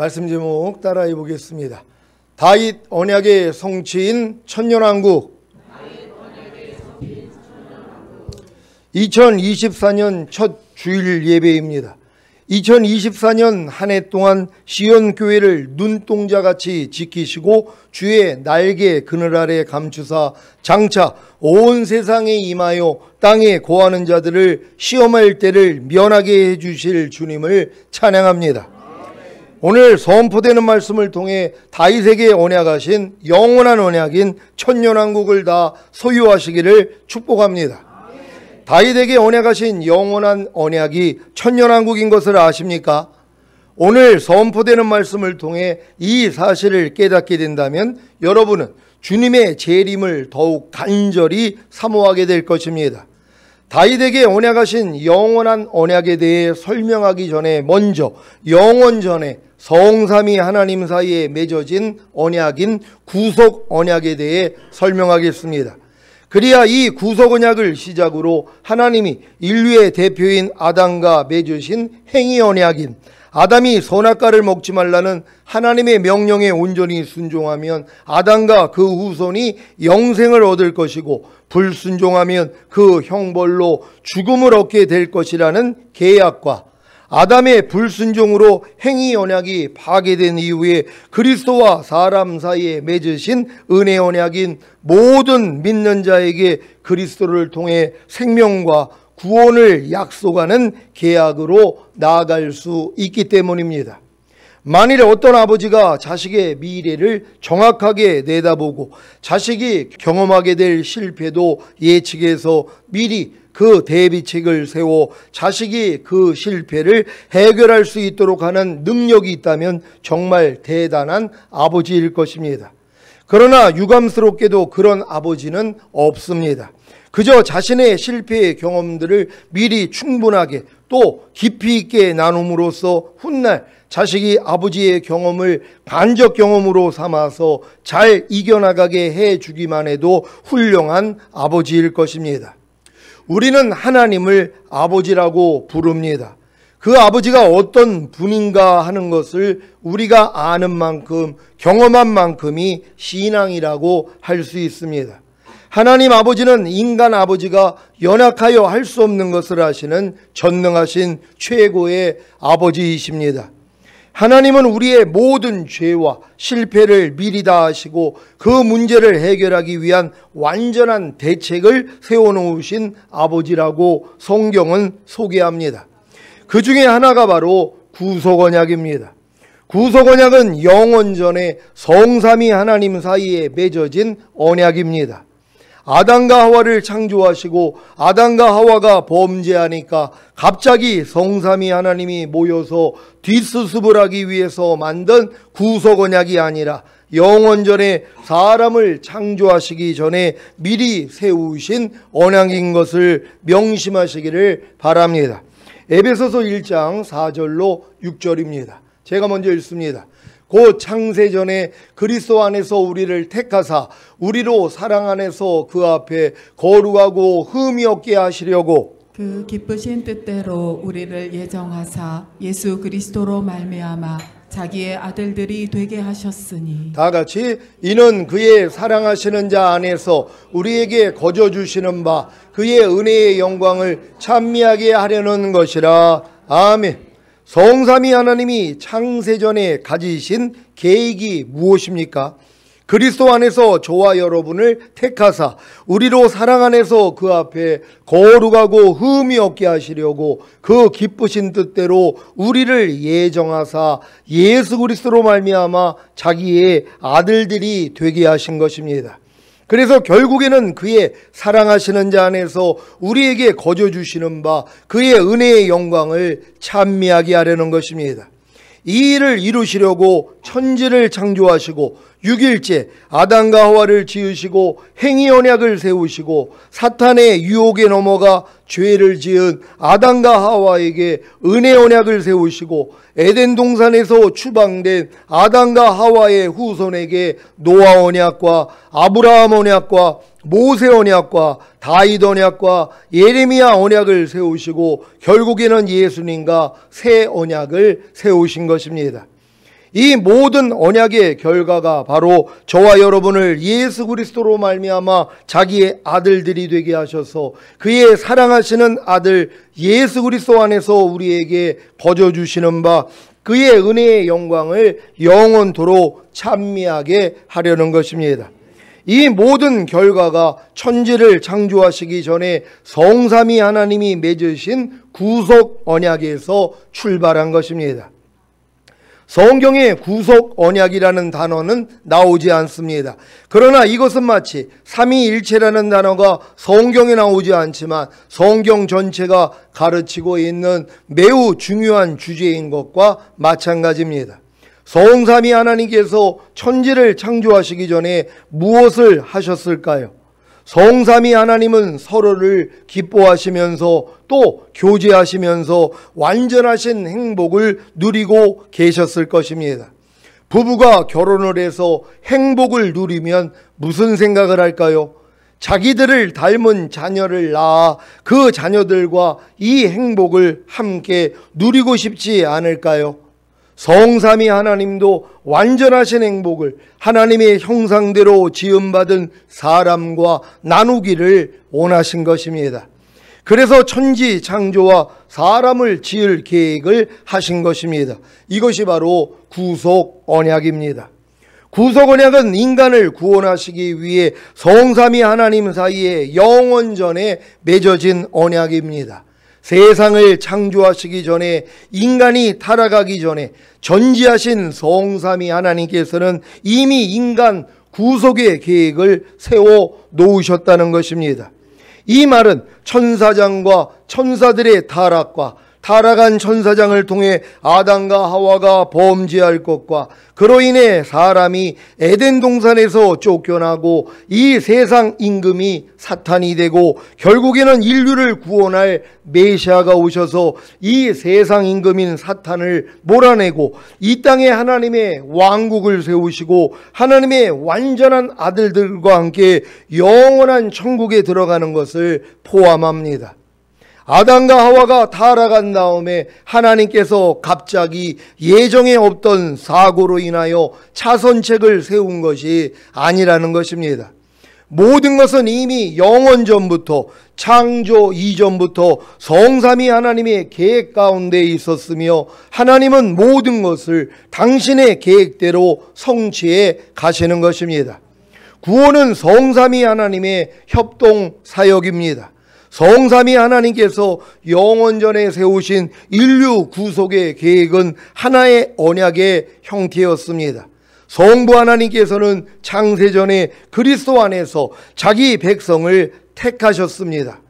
말씀 제목 따라해 보겠습니다. 다윗 언약의 성취인 천년왕국. 2024년 첫 주일 예배입니다. 2024년 한 해 동안 시온 교회를 눈동자같이 지키시고 주의 날개 그늘 아래 감추사 장차 온 세상에 임하여 땅에 거하는 자들을 시험할 때를 면하게 해주실 주님을 찬양합니다. 오늘 선포되는 말씀을 통해 다윗에게 언약하신 영원한 언약인 천년왕국을 다 소유하시기를 축복합니다. 다윗에게 언약하신 영원한 언약이 천년왕국인 것을 아십니까? 오늘 선포되는 말씀을 통해 이 사실을 깨닫게 된다면 여러분은 주님의 재림을 더욱 간절히 사모하게 될 것입니다. 다윗에게 언약하신 영원한 언약에 대해 설명하기 전에 먼저 영원 전에 성삼위 하나님 사이에 맺어진 언약인 구속 언약에 대해 설명하겠습니다. 그래야 이 구속 언약을 시작으로 하나님이 인류의 대표인 아담과 맺으신 행위 언약인 아담이 선악과를 먹지 말라는 하나님의 명령에 온전히 순종하면 아담과 그 후손이 영생을 얻을 것이고 불순종하면 그 형벌로 죽음을 얻게 될 것이라는 계약과 아담의 불순종으로 행위 언약이 파괴된 이후에 그리스도와 사람 사이에 맺으신 은혜 언약인 모든 믿는 자에게 그리스도를 통해 생명과 구원을 약속하는 계약으로 나아갈 수 있기 때문입니다. 만일 어떤 아버지가 자식의 미래를 정확하게 내다보고 자식이 경험하게 될 실패도 예측해서 미리 그 대비책을 세워 자식이 그 실패를 해결할 수 있도록 하는 능력이 있다면 정말 대단한 아버지일 것입니다. 그러나 유감스럽게도 그런 아버지는 없습니다. 그저 자신의 실패의 경험들을 미리 충분하게 또 깊이 있게 나눔으로써 훗날 자식이 아버지의 경험을 간접 경험으로 삼아서 잘 이겨나가게 해주기만 해도 훌륭한 아버지일 것입니다. 우리는 하나님을 아버지라고 부릅니다. 그 아버지가 어떤 분인가 하는 것을 우리가 아는 만큼 경험한 만큼이 신앙이라고 할 수 있습니다. 하나님 아버지는 인간 아버지가 연약하여 할 수 없는 것을 하시는 전능하신 최고의 아버지이십니다. 하나님은 우리의 모든 죄와 실패를 미리 다 아시고 그 문제를 해결하기 위한 완전한 대책을 세워놓으신 아버지라고 성경은 소개합니다. 그 중에 하나가 바로 구속언약입니다. 구속언약은 영원 전에 성삼위 하나님 사이에 맺어진 언약입니다. 아담과 하와를 창조하시고 아담과 하와가 범죄하니까 갑자기 성삼위 하나님이 모여서 뒷수습을 하기 위해서 만든 구속언약이 아니라 영원 전에 사람을 창조하시기 전에 미리 세우신 언약인 것을 명심하시기를 바랍니다. 에베소서 1장 4절로 6절입니다. 제가 먼저 읽습니다. 곧 창세전에 그리스도 안에서 우리를 택하사 우리로 사랑 안에서 그 앞에 거룩하고 흠이 없게 하시려고 그 기쁘신 뜻대로 우리를 예정하사 예수 그리스도로 말미암아 자기의 아들들이 되게 하셨으니 다 같이 이는 그의 사랑하시는 자 안에서 우리에게 거저 주시는 바 그의 은혜의 영광을 찬미하게 하려는 것이라. 아멘. 성삼위 하나님이 창세전에 가지신 계획이 무엇입니까? 그리스도 안에서 저와 여러분을 택하사 우리로 사랑 안에서 그 앞에 거룩하고 흠이 없게 하시려고 그 기쁘신 뜻대로 우리를 예정하사 예수 그리스도로 말미암아 자기의 아들들이 되게 하신 것입니다. 그래서 결국에는 그의 사랑하시는 자 안에서 우리에게 거저 주시는 바 그의 은혜의 영광을 찬미하게 하려는 것입니다. 이 일을 이루시려고 천지를 창조하시고 6일째 아담과 하와를 지으시고 행위 언약을 세우시고 사탄의 유혹에 넘어가 죄를 지은 아담과 하와에게 은혜 언약을 세우시고 에덴 동산에서 추방된 아담과 하와의 후손에게 노아 언약과 아브라함 언약과 모세 언약과 다윗 언약과 예레미야 언약을 세우시고 결국에는 예수님과 새 언약을 세우신 것입니다. 이 모든 언약의 결과가 바로 저와 여러분을 예수 그리스도로 말미암아 자기의 아들들이 되게 하셔서 그의 사랑하시는 아들 예수 그리스도 안에서 우리에게 거저 주시는 바 그의 은혜의 영광을 영원토록 찬미하게 하려는 것입니다. 이 모든 결과가 천지를 창조하시기 전에 성삼위 하나님이 맺으신 구속 언약에서 출발한 것입니다. 성경에 구속 언약이라는 단어는 나오지 않습니다. 그러나 이것은 마치 삼위일체라는 단어가 성경에 나오지 않지만 성경 전체가 가르치고 있는 매우 중요한 주제인 것과 마찬가지입니다. 성삼위 하나님께서 천지를 창조하시기 전에 무엇을 하셨을까요? 성삼위 하나님은 서로를 기뻐하시면서 또 교제하시면서 완전하신 행복을 누리고 계셨을 것입니다. 부부가 결혼을 해서 행복을 누리면 무슨 생각을 할까요? 자기들을 닮은 자녀를 낳아 그 자녀들과 이 행복을 함께 누리고 싶지 않을까요? 성삼위 하나님도 완전하신 행복을 하나님의 형상대로 지음받은 사람과 나누기를 원하신 것입니다. 그래서 천지 창조와 사람을 지을 계획을 하신 것입니다. 이것이 바로 구속 언약입니다. 구속 언약은 인간을 구원하시기 위해 성삼위 하나님 사이에 영원전에 맺어진 언약입니다. 세상을 창조하시기 전에 인간이 타락하기 전에 전지하신 성삼위 하나님께서는 이미 인간 구속의 계획을 세워 놓으셨다는 것입니다. 이 말은 천사장과 천사들의 타락과 타락한 천사장을 통해 아담과 하와가 범죄할 것과 그로 인해 사람이 에덴 동산에서 쫓겨나고 이 세상 임금이 사탄이 되고 결국에는 인류를 구원할 메시아가 오셔서 이 세상 임금인 사탄을 몰아내고 이 땅에 하나님의 왕국을 세우시고 하나님의 완전한 아들들과 함께 영원한 천국에 들어가는 것을 포함합니다. 아담과 하와가 타락한 다음에 하나님께서 갑자기 예정에 없던 사고로 인하여 차선책을 세운 것이 아니라는 것입니다. 모든 것은 이미 영원전부터 창조 이전부터 성삼위 하나님의 계획 가운데 있었으며 하나님은 모든 것을 당신의 계획대로 성취해 가시는 것입니다. 구원은 성삼위 하나님의 협동 사역입니다. 성삼위 하나님께서 영원전에 세우신 인류 구속의 계획은 하나의 언약의 형태였습니다. 성부 하나님께서는 창세전에 그리스도 안에서 자기 백성을 택하셨습니다.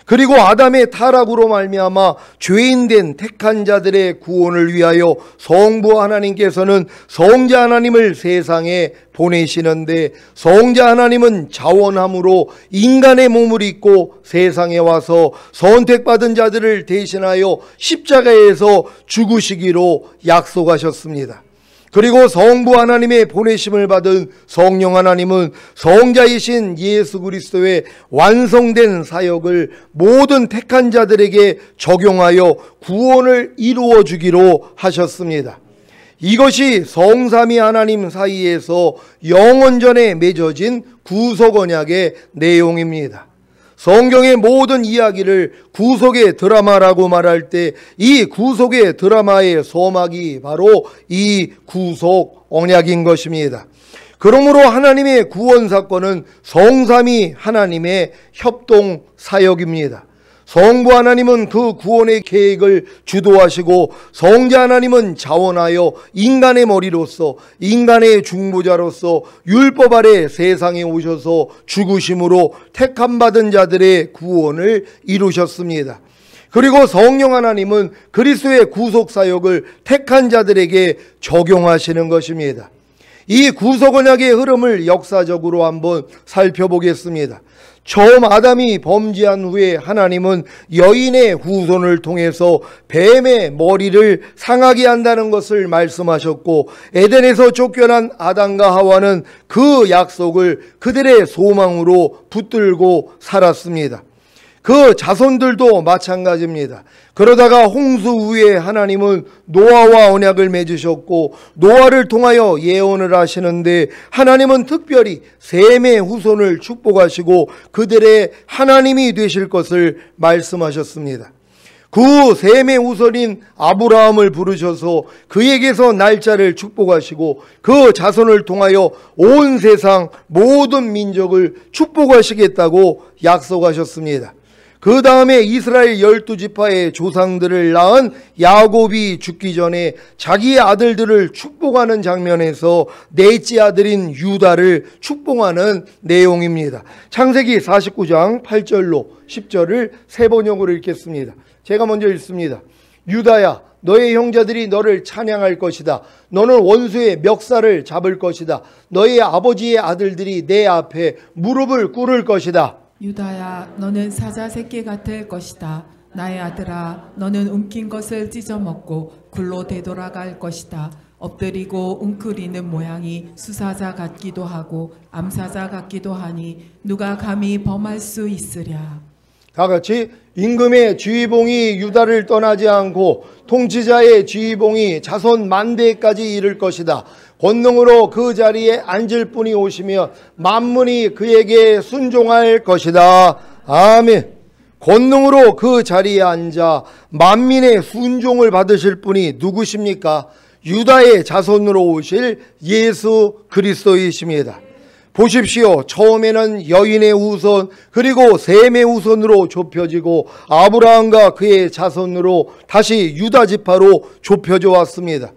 그리고 아담의 타락으로 말미암아 죄인된 택한 자들의 구원을 위하여 성부 하나님께서는 성자 하나님을 세상에 보내시는데 성자 하나님은 자원함으로 인간의 몸을 입고 세상에 와서 선택받은 자들을 대신하여 십자가에서 죽으시기로 약속하셨습니다. 그리고 성부 하나님의 보내심을 받은 성령 하나님은 성자이신 예수 그리스도의 완성된 사역을 모든 택한 자들에게 적용하여 구원을 이루어 주기로 하셨습니다. 이것이 성삼위 하나님 사이에서 영원전에 맺어진 구속 언약의 내용입니다. 성경의 모든 이야기를 구속의 드라마라고 말할 때 이 구속의 드라마의 소막이 바로 이 구속 언약인 것입니다. 그러므로 하나님의 구원 사건은 성삼위 하나님의 협동 사역입니다. 성부 하나님은 그 구원의 계획을 주도하시고 성자 하나님은 자원하여 인간의 머리로서 인간의 중보자로서 율법 아래 세상에 오셔서 죽으심으로 택함받은 자들의 구원을 이루셨습니다. 그리고 성령 하나님은 그리스도의 구속 사역을 택한 자들에게 적용하시는 것입니다. 이 구속 언약의 흐름을 역사적으로 한번 살펴보겠습니다. 처음 아담이 범죄한 후에 하나님은 여인의 후손을 통해서 뱀의 머리를 상하게 한다는 것을 말씀하셨고 에덴에서 쫓겨난 아담과 하와는 그 약속을 그들의 소망으로 붙들고 살았습니다. 그 자손들도 마찬가지입니다. 그러다가 홍수 후에 하나님은 노아와 언약을 맺으셨고 노아를 통하여 예언을 하시는데 하나님은 특별히 셈의 후손을 축복하시고 그들의 하나님이 되실 것을 말씀하셨습니다. 그 셈의 후손인 아브라함을 부르셔서 그에게서 날짜를 축복하시고 그 자손을 통하여 온 세상 모든 민족을 축복하시겠다고 약속하셨습니다. 그 다음에 이스라엘 12지파의 조상들을 낳은 야곱이 죽기 전에 자기의 아들들을 축복하는 장면에서 넷째 아들인 유다를 축복하는 내용입니다. 창세기 49장 8절로 10절을 세 번역으로 읽겠습니다. 제가 먼저 읽습니다. 유다야, 너의 형제들이 너를 찬양할 것이다. 너는 원수의 멱살을 잡을 것이다. 너의 아버지의 아들들이 내 앞에 무릎을 꿇을 것이다. 유다야, 너는 사자 새끼 같을 것이다. 나의 아들아, 너는 움킨 것을 찢어먹고 굴로 되돌아갈 것이다. 엎드리고 웅크리는 모양이 수사자 같기도 하고 암사자 같기도 하니 누가 감히 범할 수 있으랴. 다 같이 임금의 지휘봉이 유다를 떠나지 않고 통치자의 지휘봉이 자손 만대까지 이를 것이다. 권능으로 그 자리에 앉을 분이 오시며 만문이 그에게 순종할 것이다. 아멘. 권능으로 그 자리에 앉아 만민의 순종을 받으실 분이 누구십니까? 유다의 자손으로 오실 예수 그리스도이십니다. 보십시오. 처음에는 여인의 후손 그리고 셈의 후손으로 좁혀지고 아브라함과 그의 자손으로 다시 유다 지파로 좁혀져 왔습니다.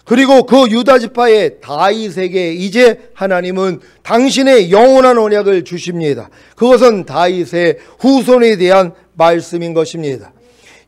그리고 그 유다 지파의 다윗에게 이제 하나님은 당신의 영원한 언약을 주십니다. 그것은 다윗의 후손에 대한 말씀인 것입니다.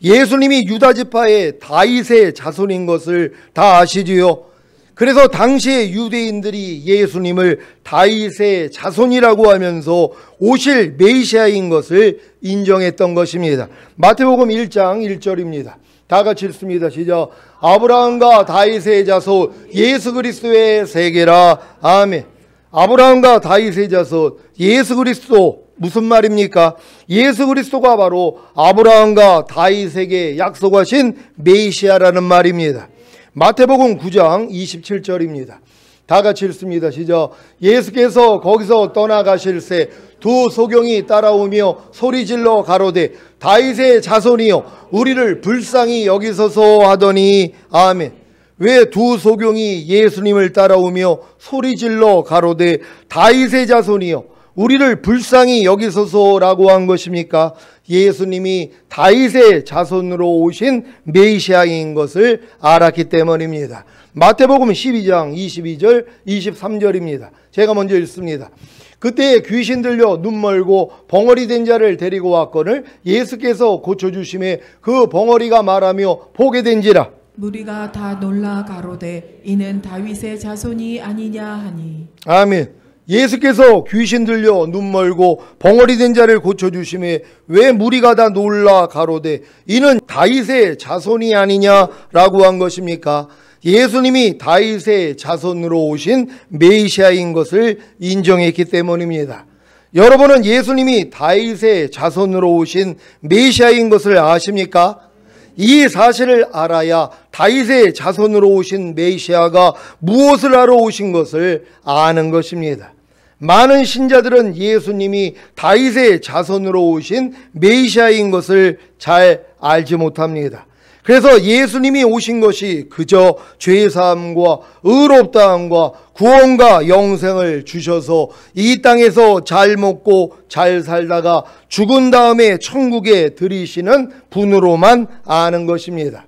예수님이 유다 지파의 다윗의 자손인 것을 다 아시지요? 그래서 당시의 유대인들이 예수님을 다윗의 자손이라고 하면서 오실 메시아인 것을 인정했던 것입니다. 마태복음 1장 1절입니다. 다 같이 읽습니다. 시작. 아브라함과 다윗의 자손 예수 그리스도의 세계라. 아멘. 아브라함과 다윗의 자손 예수 그리스도 무슨 말입니까? 예수 그리스도가 바로 아브라함과 다윗에게 약속하신 메시아라는 말입니다. 마태복음 9장 27절입니다. 다 같이 읽습니다. 시작. 예수께서 거기서 떠나가실새 두 소경이 따라오며 소리질러 가로되 다윗의 자손이여 우리를 불쌍히 여기소서 하더니 아멘. 왜 두 소경이 예수님을 따라오며 소리질러 가로되 다윗의 자손이여 우리를 불쌍히 여기소서라고 한 것입니까? 예수님이 다윗의 자손으로 오신 메시아인 것을 알았기 때문입니다. 마태복음 12장 22절 23절입니다. 제가 먼저 읽습니다. 그때 귀신 들려 눈 멀고 벙어리 된 자를 데리고 왔거늘 예수께서 고쳐주심에 그 벙어리가 말하며 보게 된지라. 무리가 다 놀라 가로되 이는 다윗의 자손이 아니냐 하니. 아멘. 예수께서 귀신 들려 눈 멀고 벙어리 된 자를 고쳐주심에 왜 무리가 다 놀라 가로되 이는 다윗의 자손이 아니냐라고 한 것입니까? 예수님이 다윗의 자손으로 오신 메시아인 것을 인정했기 때문입니다. 여러분은 예수님이 다윗의 자손으로 오신 메시아인 것을 아십니까? 이 사실을 알아야 다윗의 자손으로 오신 메시아가 무엇을 하러 오신 것을 아는 것입니다. 많은 신자들은 예수님이 다윗의 자손으로 오신 메시아인 것을 잘 알지 못합니다. 그래서 예수님이 오신 것이 그저 죄사함과 의롭다함과 구원과 영생을 주셔서 이 땅에서 잘 먹고 잘 살다가 죽은 다음에 천국에 들이시는 분으로만 아는 것입니다.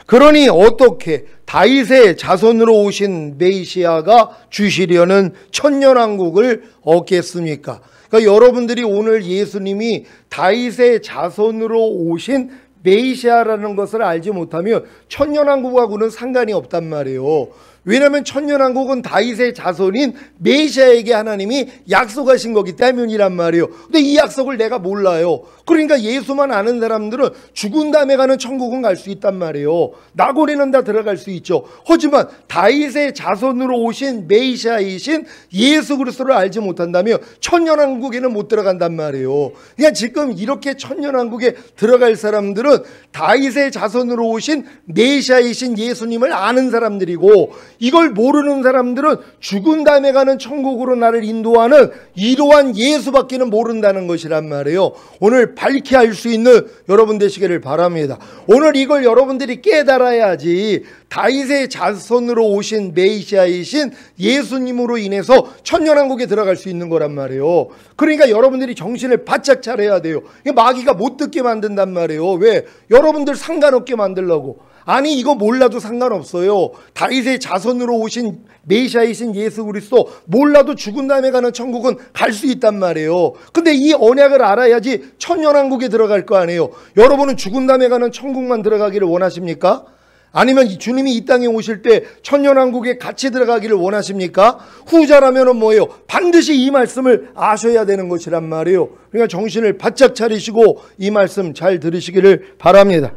그러니 어떻게 다윗의 자손으로 오신 메시아가 주시려는 천년왕국을 얻겠습니까? 그러니까 여러분들이 오늘 예수님이 다윗의 자손으로 오신 메시아라는 것을 알지 못하면 천년왕국하고는 상관이 없단 말이에요. 왜냐하면 천년왕국은 다윗의 자손인 메시아에게 하나님이 약속하신 거기 때문이란 말이에요. 근데 이 약속을 내가 몰라요. 그러니까 예수만 아는 사람들은 죽은 다음에 가는 천국은 갈 수 있단 말이에요. 나고리는 다 들어갈 수 있죠. 하지만 다윗의 자손으로 오신 메시아이신 예수 그리스도를 알지 못한다면 천년왕국에는 못 들어간단 말이에요. 그러니까 지금 이렇게 천년왕국에 들어갈 사람들은 다윗의 자손으로 오신 메시아이신 예수님을 아는 사람들이고, 이걸 모르는 사람들은 죽은 다음에 가는 천국으로 나를 인도하는 이러한 예수밖에는 모른다는 것이란 말이에요. 오늘 밝히 알 수 있는 여러분 되시기를 바랍니다. 오늘 이걸 여러분들이 깨달아야지 다윗의 자손으로 오신 메시아이신 예수님으로 인해서 천년왕국에 들어갈 수 있는 거란 말이에요. 그러니까 여러분들이 정신을 바짝 차려야 돼요. 마귀가 못 듣게 만든단 말이에요. 왜? 여러분들 상관없게 만들려고. 아니, 이거 몰라도 상관없어요. 다윗의 자손으로 오신 메시아이신 예수 그리스도 몰라도 죽은 다음에 가는 천국은 갈 수 있단 말이에요. 근데 이 언약을 알아야지 천년왕국에 들어갈 거 아니에요. 여러분은 죽은 다음에 가는 천국만 들어가기를 원하십니까? 아니면 주님이 이 땅에 오실 때 천년왕국에 같이 들어가기를 원하십니까? 후자라면은 뭐예요? 반드시 이 말씀을 아셔야 되는 것이란 말이에요. 그러니까 정신을 바짝 차리시고 이 말씀 잘 들으시기를 바랍니다.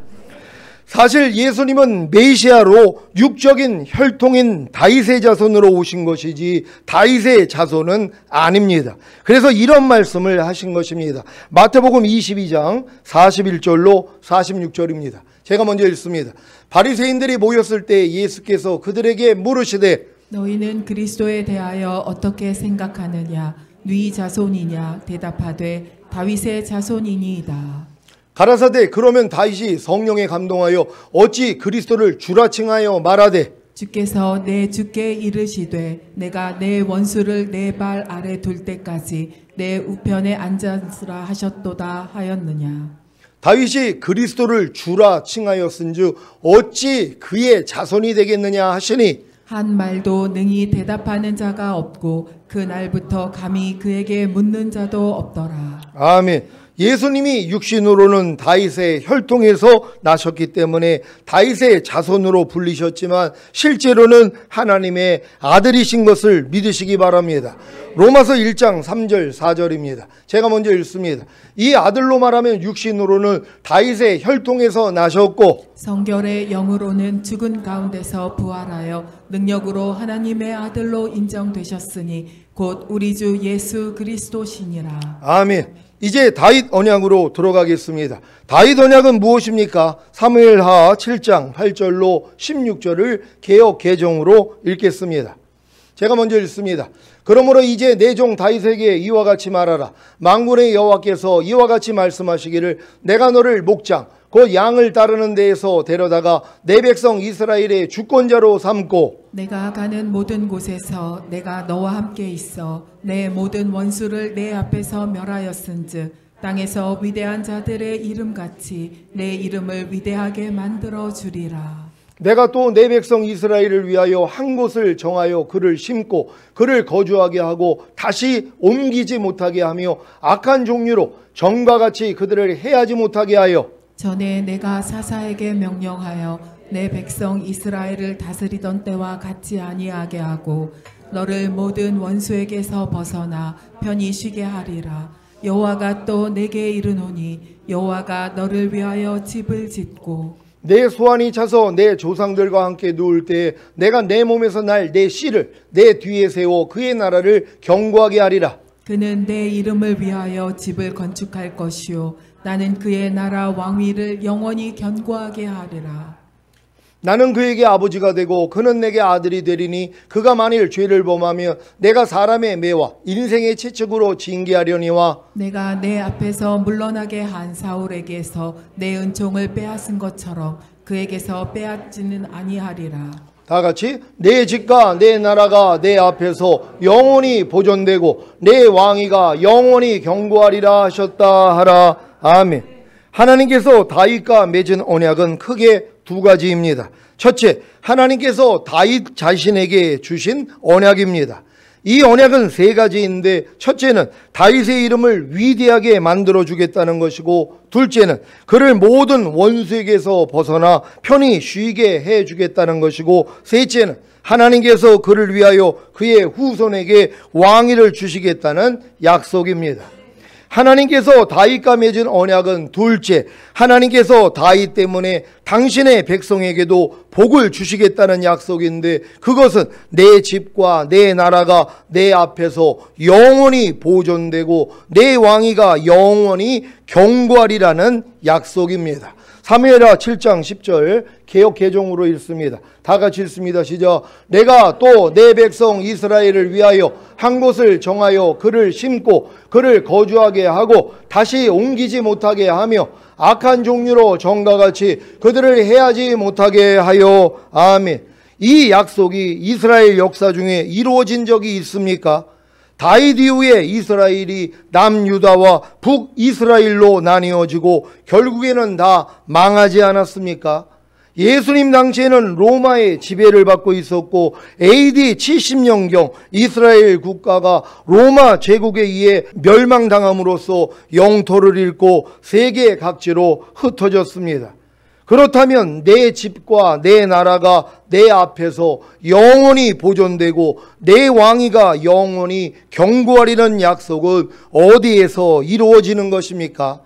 사실 예수님은 메시아로 육적인 혈통인 다윗의 자손으로 오신 것이지 다윗의 자손은 아닙니다. 그래서 이런 말씀을 하신 것입니다. 마태복음 22장 41절로 46절입니다. 제가 먼저 읽습니다. 바리새인들이 모였을 때 예수께서 그들에게 물으시되 너희는 그리스도에 대하여 어떻게 생각하느냐? 네 자손이냐? 대답하되 다윗의 자손이니이다. 가라사대 그러면 다윗이 성령에 감동하여 어찌 그리스도를 주라 칭하여 말하되 주께서 내 주께 이르시되 내가 내 원수를 내 발 아래 둘 때까지 내 우편에 앉았으라 하셨도다 하였느냐. 다윗이 그리스도를 주라 칭하였은즉 어찌 그의 자손이 되겠느냐 하시니 한 말도 능히 대답하는 자가 없고 그 날부터 감히 그에게 묻는 자도 없더라. 아멘. 예수님이 육신으로는 다윗의 혈통에서 나셨기 때문에 다윗의 자손으로 불리셨지만 실제로는 하나님의 아들이신 것을 믿으시기 바랍니다. 로마서 1장 3절 4절입니다. 제가 먼저 읽습니다. 이 아들로 말하면 육신으로는 다윗의 혈통에서 나셨고 성결의 영으로는 죽은 가운데서 부활하여 능력으로 하나님의 아들로 인정되셨으니 곧 우리 주 예수 그리스도시니라. 아멘. 이제 다윗 언약으로 들어가겠습니다. 다윗 언약은 무엇입니까? 사무엘하 7장 8절로 16절을 개역 개정으로 읽겠습니다. 제가 먼저 읽습니다. 그러므로 이제 내 종 다윗에게 이와 같이 말하라. 만군의 여호와께서 이와 같이 말씀하시기를 내가 너를 목장 곧 양을 따르는 데에서 데려다가 내 백성 이스라엘의 주권자로 삼고 내가 가는 모든 곳에서 내가 너와 함께 있어 내 모든 원수를 내 앞에서 멸하였은즉 땅에서 위대한 자들의 이름같이 내 이름을 위대하게 만들어 주리라. 내가 또 내 백성 이스라엘을 위하여 한 곳을 정하여 그를 심고 그를 거주하게 하고 다시 옮기지 못하게 하며 악한 종류로 전과 같이 그들을 해하지 못하게 하여 전에 내가 사사에게 명령하여 내 백성 이스라엘을 다스리던 때와 같지 아니하게 하고 너를 모든 원수에게서 벗어나 편히 쉬게 하리라. 여호와가 또 내게 이르노니 여호와가 너를 위하여 집을 짓고 내 소환이 차서 내 조상들과 함께 누울 때 내가 내 몸에서 날 내 씨를 내 뒤에 세워 그의 나라를 견고하게 하리라. 그는 내 이름을 위하여 집을 건축할 것이요 나는 그의 나라 왕위를 영원히 견고하게 하리라. 나는 그에게 아버지가 되고 그는 내게 아들이 되리니 그가 만일 죄를 범하면 내가 사람의 매와 인생의 채찍으로 징계하려니와 내가 내 앞에서 물러나게 한 사울에게서 내 은총을 빼앗은 것처럼 그에게서 빼앗지는 아니하리라. 다 같이 내 집과 내 나라가 내 앞에서 영원히 보존되고 내 왕위가 영원히 견고하리라 하셨다 하라. 아멘. 하나님께서 다윗과 맺은 언약은 크게 두 가지입니다. 첫째, 하나님께서 다윗 자신에게 주신 언약입니다. 이 언약은 세 가지인데, 첫째는 다윗의 이름을 위대하게 만들어 주겠다는 것이고, 둘째는 그를 모든 원수에게서 벗어나 편히 쉬게 해 주겠다는 것이고, 셋째는 하나님께서 그를 위하여 그의 후손에게 왕위를 주시겠다는 약속입니다. 하나님께서 다윗과 맺은 언약은 둘째, 하나님께서 다윗 때문에 당신의 백성에게도 복을 주시겠다는 약속인데, 그것은 내 집과 내 나라가 내 앞에서 영원히 보존되고 내 왕위가 영원히 경고하리라는 약속입니다. 사무엘하 7장 10절 개역 개정으로 읽습니다. 다 같이 읽습니다. 시작. 내가 또 내 백성 이스라엘을 위하여 한 곳을 정하여 그를 심고 그를 거주하게 하고 다시 옮기지 못하게 하며 악한 종류로 전과 같이 그들을 해하지 못하게 하여. 아멘. 이 약속이 이스라엘 역사 중에 이루어진 적이 있습니까? 다윗 이후에 이스라엘이 남유다와 북이스라엘로 나뉘어지고 결국에는 다 망하지 않았습니까? 예수님 당시에는 로마의 지배를 받고 있었고 AD 70년경 이스라엘 국가가 로마 제국에 의해 멸망당함으로써 영토를 잃고 세계 각지로 흩어졌습니다. 그렇다면 내 집과 내 나라가 내 앞에서 영원히 보존되고 내 왕위가 영원히 경고하리는 약속은 어디에서 이루어지는 것입니까?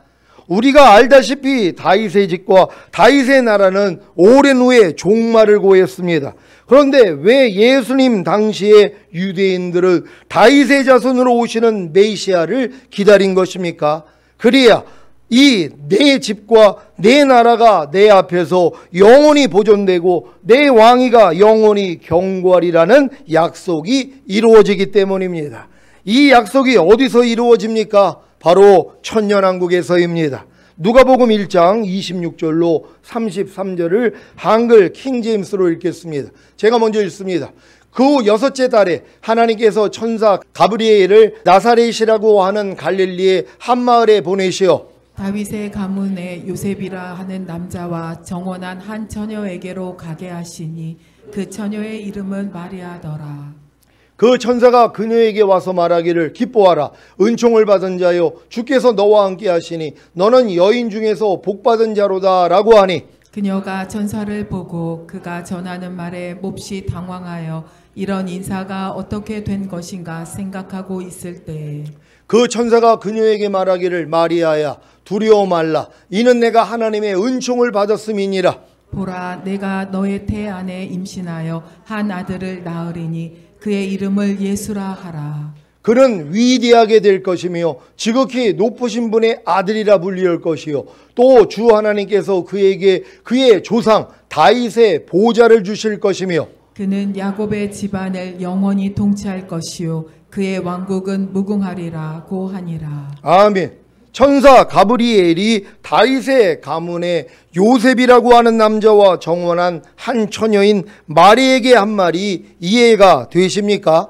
우리가 알다시피 다윗의 집과 다윗의 나라는 오랜 후에 종말을 고했습니다. 그런데 왜 예수님 당시의 유대인들은 다윗의 자손으로 오시는 메시아를 기다린 것입니까? 그래야 이 내 집과 내 나라가 내 앞에서 영원히 보존되고 내 왕위가 영원히 경고하리라는 약속이 이루어지기 때문입니다. 이 약속이 어디서 이루어집니까? 바로 천년왕국에서입니다. 누가복음 1장 26절로 33절을 한글 킹제임스로 읽겠습니다. 제가 먼저 읽습니다. 그 여섯째 달에 하나님께서 천사 가브리엘을 나사렛이라고 하는 갈릴리의 한 마을에 보내시어 다윗의 가문의 요셉이라 하는 남자와 정원한 한 처녀에게로 가게 하시니 그 처녀의 이름은 마리아더라. 그 천사가 그녀에게 와서 말하기를 기뻐하라 은총을 받은 자여 주께서 너와 함께 하시니 너는 여인 중에서 복받은 자로다 라고 하니 그녀가 천사를 보고 그가 전하는 말에 몹시 당황하여 이런 인사가 어떻게 된 것인가 생각하고 있을 때에 그 천사가 그녀에게 말하기를 마리아야 두려워 말라 이는 내가 하나님의 은총을 받았음이니라. 보라 내가 너의 태 안에 임신하여 한 아들을 낳으리니 그의 이름을 예수라 하라. 그는 위대하게 될 것이며 지극히 높으신 분의 아들이라 불릴 것이요 또 주 하나님께서 그에게 그의 조상 다윗의 보좌를 주실 것이며 그는 야곱의 집안을 영원히 통치할 것이요 그의 왕국은 무궁하리라고 하니라. 아멘. 천사 가브리엘이 다윗의 가문의 요셉이라고 하는 남자와 정원한 한 처녀인 마리에게 한 말이 이해가 되십니까?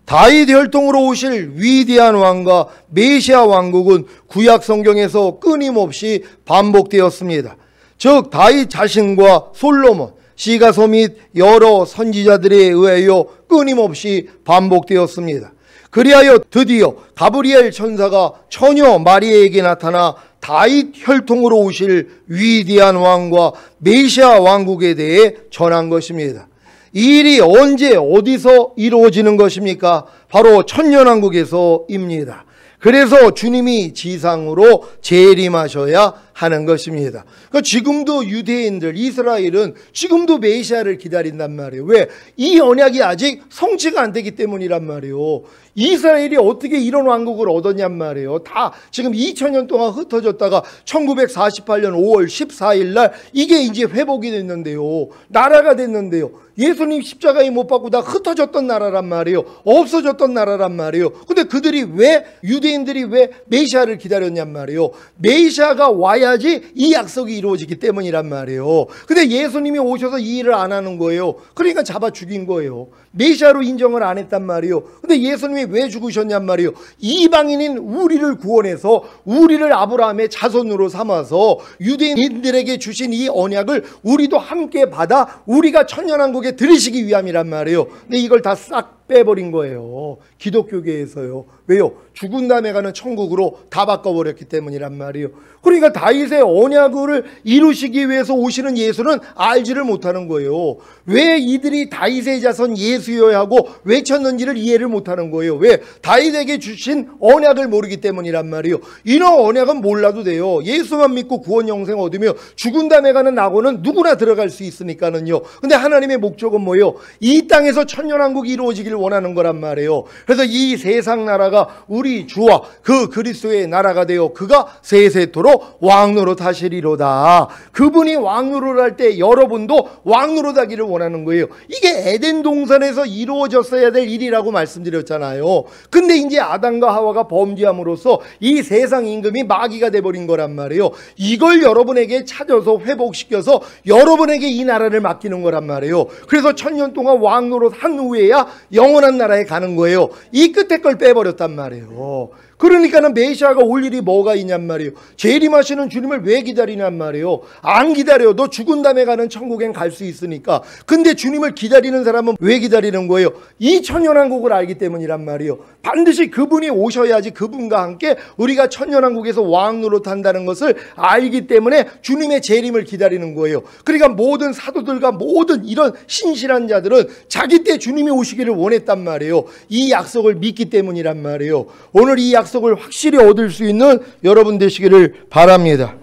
다윗 혈통으로 오실 위대한 왕과 메시아 왕국은 구약 성경에서 끊임없이 반복되었습니다. 즉 다윗 자신과 솔로몬, 시가서 및 여러 선지자들에 의하여 끊임없이 반복되었습니다. 그리하여 드디어 가브리엘 천사가 처녀 마리아에게 나타나 다윗 혈통으로 오실 위대한 왕과 메시아 왕국에 대해 전한 것입니다. 이 일이 언제 어디서 이루어지는 것입니까? 바로 천년왕국에서입니다. 그래서 주님이 지상으로 재림하셔야 하는 것입니다. 그러니까 지금도 유대인들, 이스라엘은 지금도 메시아를 기다린단 말이에요. 왜? 이 언약이 아직 성취가 안 되기 때문이란 말이에요. 이스라엘이 어떻게 이런 왕국을 얻었냔 말이에요. 다 지금 2000년 동안 흩어졌다가 1948년 5월 14일 날 이게 이제 회복이 됐는데요. 나라가 됐는데요. 예수님 십자가에 못 박고 다 흩어졌던 나라란 말이에요. 없어졌던 나라란 말이에요. 근데 그들이 왜, 유대인들이 왜 메시아를 기다렸냔 말이에요. 메시아가 와야지 이 약속이 이루어지기 때문이란 말이에요. 근데 예수님이 오셔서 이 일을 안 하는 거예요. 그러니까 잡아 죽인 거예요. 메시아로 인정을 안 했단 말이에요. 근데 예수님이 왜 죽으셨냔 말이에요. 이방인인 우리를 구원해서 우리를 아브라함의 자손으로 삼아서 유대인들에게 주신 이 언약을 우리도 함께 받아 우리가 천년왕국에 들으시기 위함이란 말이에요. 근데 이걸 다 싹 빼버린 거예요. 기독교계에서요. 왜요? 죽은 다음에 가는 천국으로 다 바꿔버렸기 때문이란 말이에요. 그러니까 다윗의 언약을 이루시기 위해서 오시는 예수는 알지를 못하는 거예요. 왜 이들이 다윗의 자손 예수여야 하고 외쳤는지를 이해를 못하는 거예요. 왜? 다윗에게 주신 언약을 모르기 때문이란 말이에요. 이런 언약은 몰라도 돼요. 예수만 믿고 구원 영생 얻으며 죽은 다음에 가는 낙원은 누구나 들어갈 수 있으니까는요. 근데 하나님의 목적은 뭐예요? 이 땅에서 천년왕국이 이루어지기를 원하는 거란 말이에요. 그래서 이 세상 나라가 우리 주와 그 그리스도의 나라가 되어 그가 세세토록 왕노릇 하시리로다. 그분이 왕노릇 할 때 여러분도 왕노릇 하기를 원하는 거예요. 이게 에덴 동산에서 이루어졌어야 될 일이라고 말씀드렸잖아요. 근데 이제 아담과 하와가 범죄함으로써 이 세상 임금이 마귀가 돼버린 거란 말이에요. 이걸 여러분에게 찾아서 회복시켜서 여러분에게 이 나라를 맡기는 거란 말이에요. 그래서 천년 동안 왕노릇 한 후에야 영원한 나라에 가는 거예요. 이 끝에 걸 빼버렸단 말이에요. 그러니까는 메시아가 올 일이 뭐가 있냔 말이에요. 재림하시는 주님을 왜 기다리냔 말이에요. 안 기다려도 죽은 다음에 가는 천국엔 갈 수 있으니까. 근데 주님을 기다리는 사람은 왜 기다리는 거예요? 이 천년왕국을 알기 때문이란 말이에요. 반드시 그분이 오셔야지 그분과 함께 우리가 천년왕국에서 왕노릇 한다는 것을 알기 때문에 주님의 재림을 기다리는 거예요. 그러니까 모든 사도들과 모든 이런 신실한 자들은 자기 때 주님이 오시기를 원했단 말이에요. 이 약속을 믿기 때문이란 말이에요. 오늘 이 약속을 확실히 얻을 수 있는 여러분 되시기를 바랍니다.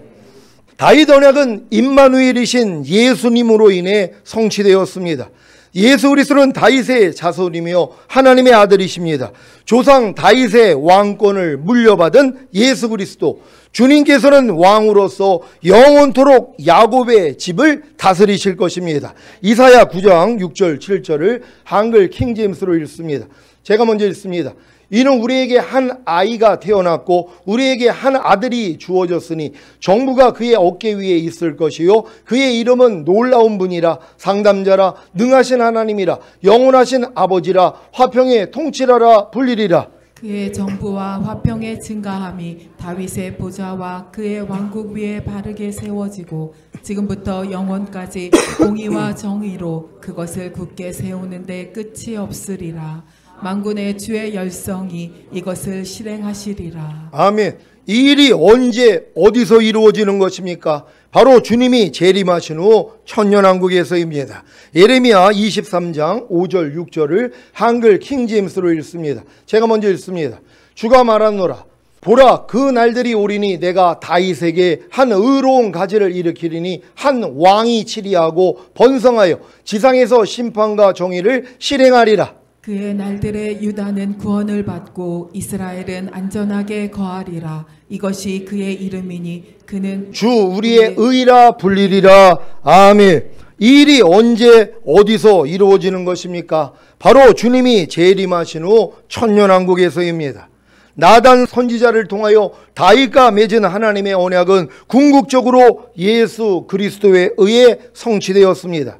다윗 언약은 임마누엘이신 예수님으로 인해 성취되었습니다. 예수 그리스도는 다윗의 자손이며 하나님의 아들이십니다. 조상 다윗의 왕권을 물려받은 예수 그리스도, 주님께서는 왕으로서 영원토록 야곱의 집을 다스리실 것입니다. 이사야 9장 6절 7절을 한글 킹제임스로 읽습니다. 제가 먼저 읽습니다. 이는 우리에게 한 아이가 태어났고 우리에게 한 아들이 주어졌으니 정부가 그의 어깨 위에 있을 것이요 그의 이름은 놀라운 분이라, 상담자라, 능하신 하나님이라, 영원하신 아버지라, 화평의 통치라라 불리리라. 그의 정부와 화평의 증가함이 다윗의 보좌와 그의 왕국 위에 바르게 세워지고 지금부터 영원까지 공의와 정의로 그것을 굳게 세우는데 끝이 없으리라. 만군의 주의 열성이 이것을 실행하시리라. 아멘. 이 일이 언제 어디서 이루어지는 것입니까? 바로 주님이 재림하신 후 천년왕국에서입니다. 예레미야 23장 5절 6절을 한글 킹제임스로 읽습니다. 제가 먼저 읽습니다. 주가 말하노라. 보라, 그 날들이 오리니 내가 다윗에게 한 의로운 가지를 일으키리니 한 왕이 치리하고 번성하여 지상에서 심판과 정의를 실행하리라. 그의 날들에 유다는 구원을 받고 이스라엘은 안전하게 거하리라. 이것이 그의 이름이니 그는 주 우리의 의라 불리리라. 아멘. 이 일이 언제 어디서 이루어지는 것입니까? 바로 주님이 재림하신 후 천년왕국에서입니다. 나단 선지자를 통하여 다윗과 맺은 하나님의 언약은 궁극적으로 예수 그리스도에 의해 성취되었습니다.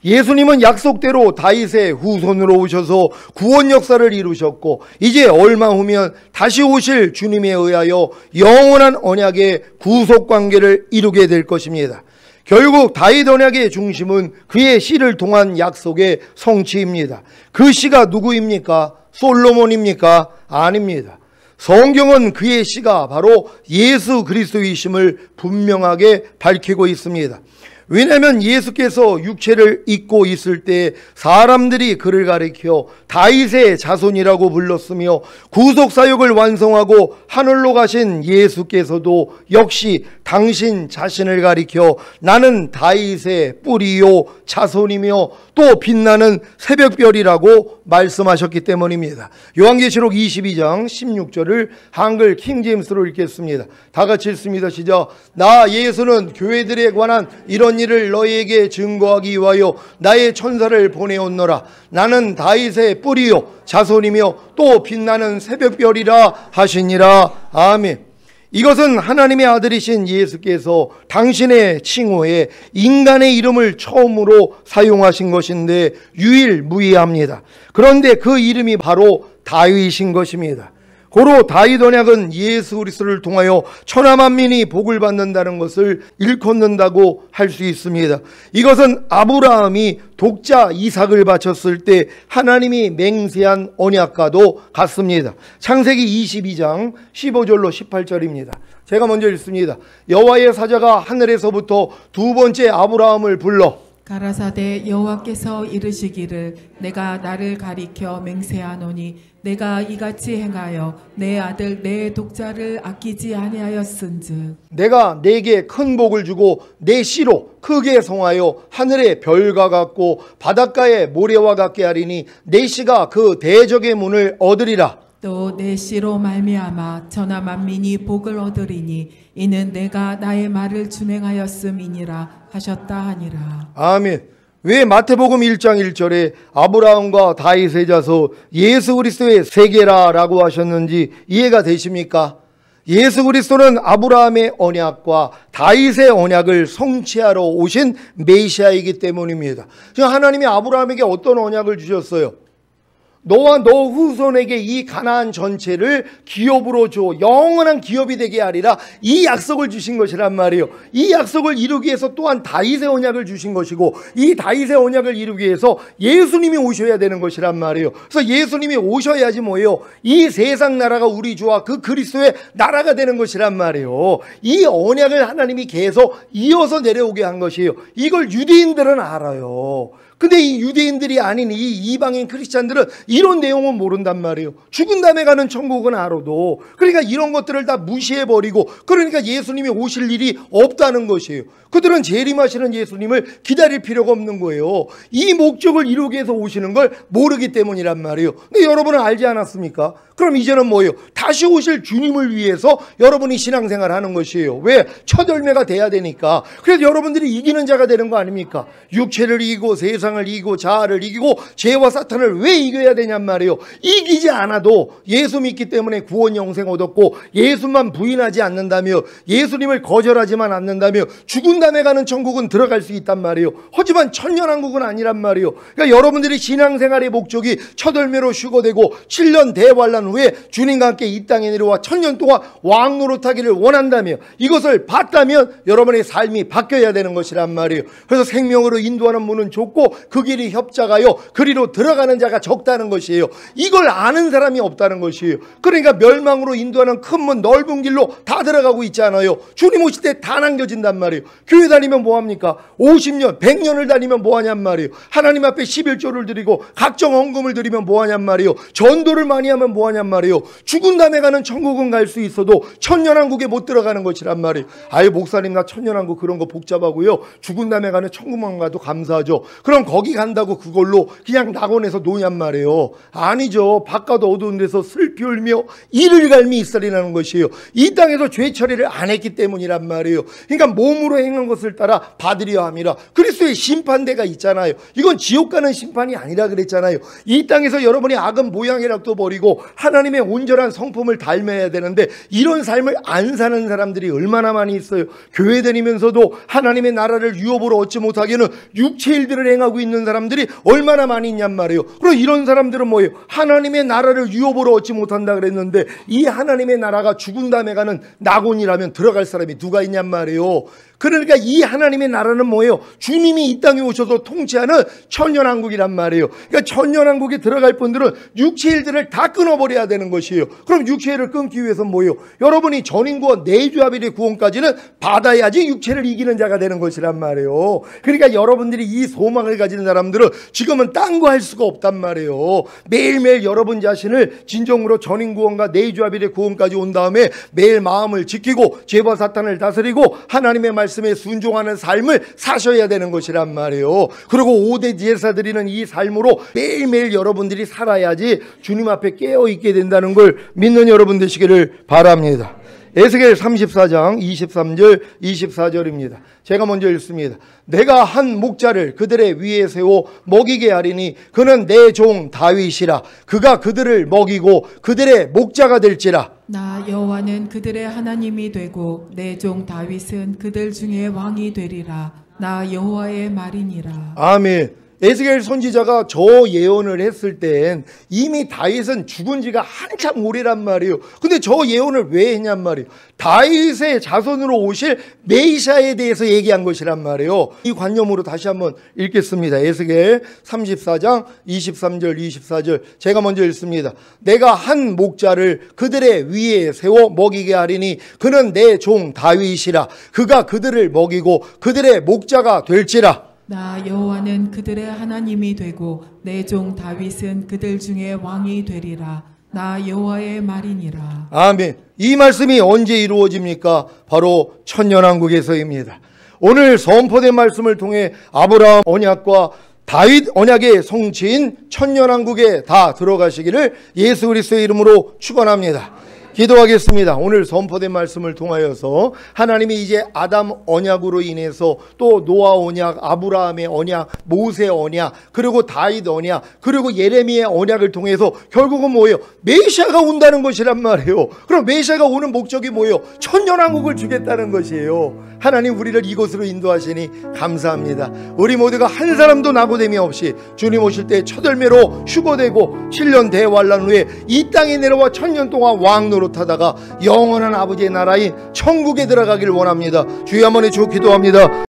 예수님은 약속대로 다윗의 후손으로 오셔서 구원 역사를 이루셨고 이제 얼마 후면 다시 오실 주님에 의하여 영원한 언약의 구속 관계를 이루게 될 것입니다. 결국 다윗 언약의 중심은 그의 씨를 통한 약속의 성취입니다. 그 씨가 누구입니까? 솔로몬입니까? 아닙니다. 성경은 그의 씨가 바로 예수 그리스도이심을 분명하게 밝히고 있습니다. 왜냐하면 예수께서 육체를 입고 있을 때 사람들이 그를 가리켜 다윗의 자손이라고 불렀으며 구속사역을 완성하고 하늘로 가신 예수께서도 역시 당신 자신을 가리켜 나는 다윗의 뿌리요 자손이며 또 빛나는 새벽별이라고 말씀하셨기 때문입니다. 요한계시록 22장 16절을 한글 킹제임스로 읽겠습니다. 다 같이 읽습니다. 시작. 나 예수는 교회들에 관한 이런 일을 너희에게 증거하기 위하여 나의 천사를 보내었노라. 나는 다윗의 뿌리요 자손이며 또 빛나는 새벽별이라 하시니라. 아멘. 이것은 하나님의 아들이신 예수께서 당신의 칭호에 인간의 이름을 처음으로 사용하신 것인데 유일무이합니다. 그런데 그 이름이 바로 다윗인 것입니다. 고로 다윗 언약은 예수 그리스도를 통하여 천하 만민이 복을 받는다는 것을 일컫는다고 할 수 있습니다. 이것은 아브라함이 독자 이삭을 바쳤을 때 하나님이 맹세한 언약과도 같습니다. 창세기 22장 15절로 18절입니다. 제가 먼저 읽습니다. 여호와의 사자가 하늘에서부터 두 번째 아브라함을 불러 가라사대 여호와께서 이르시기를 내가 나를 가리켜 맹세하노니 내가 이같이 행하여 내 아들 내 독자를 아끼지 아니하였은즉 내가 네게 큰 복을 주고 내 씨로 크게 성하여 하늘의 별과 같고 바닷가의 모래와 같게 하리니 내 씨가 그 대적의 문을 얻으리라. 또 내 씨로 말미암아 천하 만민이 복을 얻으리니 이는 내가 나의 말을 준행하였음이니라 하셨다 하니라. 아멘. 왜 마태복음 1장 1절에 아브라함과 다윗의 자손 예수 그리스도의 세계라라고 하셨는지 이해가 되십니까? 예수 그리스도는 아브라함의 언약과 다윗의 언약을 성취하러 오신 메시아이기 때문입니다. 지금 하나님이 아브라함에게 어떤 언약을 주셨어요? 너와 너 후손에게 이 가나안 전체를 기업으로 줘 영원한 기업이 되게 하리라, 이 약속을 주신 것이란 말이에요. 이 약속을 이루기 위해서 또한 다윗의 언약을 주신 것이고, 이 다윗의 언약을 이루기 위해서 예수님이 오셔야 되는 것이란 말이에요. 그래서 예수님이 오셔야지 뭐예요? 이 세상 나라가 우리 주와 그 그리스도의 나라가 되는 것이란 말이에요. 이 언약을 하나님이 계속 이어서 내려오게 한 것이에요. 이걸 유대인들은 알아요. 근데 이 유대인들이 아닌 이 이방인 크리스찬들은 이런 내용은 모른단 말이에요. 죽은 다음에 가는 천국은 알아도. 그러니까 이런 것들을 다 무시해버리고, 그러니까 예수님이 오실 일이 없다는 것이에요. 그들은 재림하시는 예수님을 기다릴 필요가 없는 거예요. 이 목적을 이루기 위해서 오시는 걸 모르기 때문이란 말이에요. 근데 여러분은 알지 않았습니까? 그럼 이제는 뭐예요? 다시 오실 주님을 위해서 여러분이 신앙생활 하는 것이에요. 왜? 첫 열매가 돼야 되니까. 그래서 여러분들이 이기는 자가 되는 거 아닙니까? 육체를 이기고 세상을 이기고 자아를 이기고 죄와 사탄을 왜 이겨야 되냔 말이에요. 이기지 않아도 예수 믿기 때문에 구원 영생 얻었고, 예수만 부인하지 않는다며, 예수님을 거절하지만 않는다며 죽은 다음에 가는 천국은 들어갈 수 있단 말이에요. 하지만 천년왕국은 아니란 말이에요. 그러니까 여러분들이 신앙생활의 목적이 첫 열매로 휴거되고 7년 대환란 후에 주님과 함께 이 땅에 내려와 천년 동안 왕 노릇하기를 원한다며, 이것을 봤다면 여러분의 삶이 바뀌어야 되는 것이란 말이에요. 그래서 생명으로 인도하는 문은 좁고 그 길이 협착하여 그리로 들어가는 자가 적다는 것이에요. 이걸 아는 사람이 없다는 것이에요. 그러니까 멸망으로 인도하는 큰 문 넓은 길로 다 들어가고 있잖아요. 주님 오실 때 다 남겨진단 말이에요. 교회 다니면 뭐합니까? 50년 100년을 다니면 뭐하냔 말이에요. 하나님 앞에 11조를 드리고 각종 헌금을 드리면 뭐하냔 말이에요. 전도를 많이 하면 뭐하냔 말이에요. 죽은 다음에 가는 천국은 갈 수 있어도 천년왕국에 못 들어가는 것이란 말이에요. 아유 목사님 나 천년왕국 그런 거 복잡하고요, 죽은 다음에 가는 천국만 가도 감사하죠. 그럼 거기 간다고 그걸로 그냥 낙원에서 노냔 말이에요. 아니죠. 바깥 어두운 데서 슬피 울며 이를 갈미 있으리라는 것이에요. 이 땅에서 죄 처리를 안 했기 때문이란 말이에요. 그러니까 몸으로 행한 것을 따라 받으려 함이라. 그리스도의 심판대가 있잖아요. 이건 지옥 가는 심판이 아니라 그랬잖아요. 이 땅에서 여러분이 악은 모양이라도 버리고 하나님의 온전한 성품을 닮아야 되는데, 이런 삶을 안 사는 사람들이 얼마나 많이 있어요. 교회 다니면서도 하나님의 나라를 유업으로 얻지 못하기에는 육체 일들을 행하고 있는 사람들이 얼마나 많이 있냔 말이에요. 그럼 이런 사람들은 뭐예요? 하나님의 나라를 유업으로 얻지 못한다 그랬는데, 이 하나님의 나라가 죽은 다음에 가는 낙원이라면 들어갈 사람이 누가 있냔 말이에요. 그러니까 이 하나님의 나라는 뭐예요? 주님이 이 땅에 오셔서 통치하는 천년왕국이란 말이에요. 그러니까 천년왕국에 들어갈 분들은 육체 일들을 다 끊어버려야 되는 것이에요. 그럼 육체를 끊기 위해서는 뭐예요? 여러분이 전인구원 내주합일의 구원까지는 받아야지 육체를 이기는 자가 되는 것이란 말이에요. 그러니까 여러분들이 이 소망을 가지는 사람들은 지금은 딴 거 할 수가 없단 말이에요. 매일매일 여러분 자신을 진정으로 전인구원과 내주합일의 구원까지 온 다음에 매일 마음을 지키고 죄와 사탄을 다스리고 하나님의 말씀에 순종하는 삶을 사셔야 되는 것이란 말이에요. 그리고 5대 제사드리는 이 삶으로 매일매일 여러분들이 살아야지 주님 앞에 깨어있게 된다는 걸 믿는 여러분 되시기를 바랍니다. 에스겔 34장 23절 24절입니다. 제가 먼저 읽습니다. 내가 한 목자를 그들의 위에 세워 먹이게 하리니 그는 내 종 다윗이라. 그가 그들을 먹이고 그들의 목자가 될지라. 나 여호와는 그들의 하나님이 되고 내 종 다윗은 그들 중에 왕이 되리라. 나 여호와의 말이니라. 아멘. 에스겔 선지자가 저 예언을 했을 땐 이미 다윗은 죽은 지가 한참 오래란 말이에요. 근데 저 예언을 왜 했냔 말이에요. 다윗의 자손으로 오실 메시아에 대해서 얘기한 것이란 말이에요. 이 관념으로 다시 한번 읽겠습니다. 에스겔 34장 23절 24절 제가 먼저 읽습니다. 내가 한 목자를 그들의 위에 세워 먹이게 하리니 그는 내 종 다윗이라. 그가 그들을 먹이고 그들의 목자가 될지라. 나 여호와는 그들의 하나님이 되고 내 종 다윗은 그들 중에 왕이 되리라. 나 여호와의 말이니라. 아멘. 이 말씀이 언제 이루어집니까? 바로 천년왕국에서입니다. 오늘 선포된 말씀을 통해 아브라함 언약과 다윗 언약의 성취인 천년왕국에 다 들어가시기를 예수 그리스도의 이름으로 축원합니다. 기도하겠습니다. 오늘 선포된 말씀을 통하여서 하나님이 이제 아담 언약으로 인해서 또 노아 언약, 아브라함의 언약, 모세 언약, 그리고 다윗 언약, 그리고 예레미야의 언약을 통해서 결국은 뭐예요? 메시아가 온다는 것이란 말이에요. 그럼 메시아가 오는 목적이 뭐예요? 천년왕국을 주겠다는 것이에요. 하나님 우리를 이곳으로 인도하시니 감사합니다. 우리 모두가 한 사람도 낙오됨이 없이 주님 오실 때 첫 열매로 휴거되고 7년 대환란 후에 이 땅에 내려와 천년 동안 왕 노릇하다가 영원한 아버지의 나라인 천국에 들어가길 원합니다. 주여 한번 해주고 기도합니다.